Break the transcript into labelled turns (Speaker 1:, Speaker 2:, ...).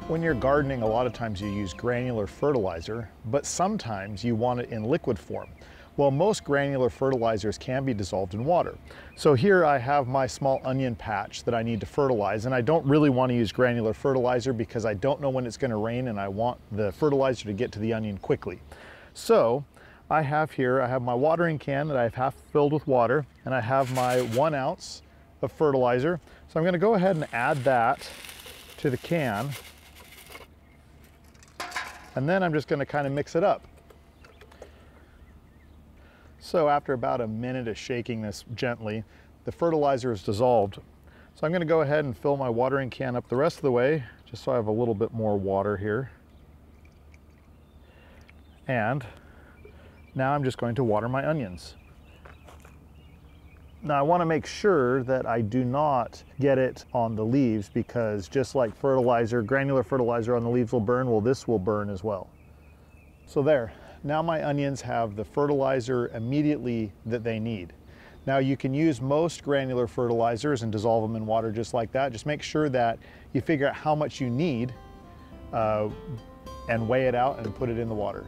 Speaker 1: When you're gardening, a lot of times you use granular fertilizer, but sometimes you want it in liquid form. Well, most granular fertilizers can be dissolved in water. So here I have my small onion patch that I need to fertilize, and I don't really want to use granular fertilizer because I don't know when it's going to rain and I want the fertilizer to get to the onion quickly. So I have my watering can that I have half filled with water, and I have my 1 ounce of fertilizer. So I'm going to go ahead and add that to the can. And then I'm just going to kind of mix it up. So after about a minute of shaking this gently, the fertilizer is dissolved. So I'm going to go ahead and fill my watering can up the rest of the way, just so I have a little bit more water here. And now I'm just going to water my onions. Now I want to make sure that I do not get it on the leaves, because just like fertilizer, granular fertilizer on the leaves will burn, well, this will burn as well. So there, now my onions have the fertilizer immediately that they need. Now you can use most granular fertilizers and dissolve them in water just like that. Just make sure that you figure out how much you need and weigh it out and put it in the water.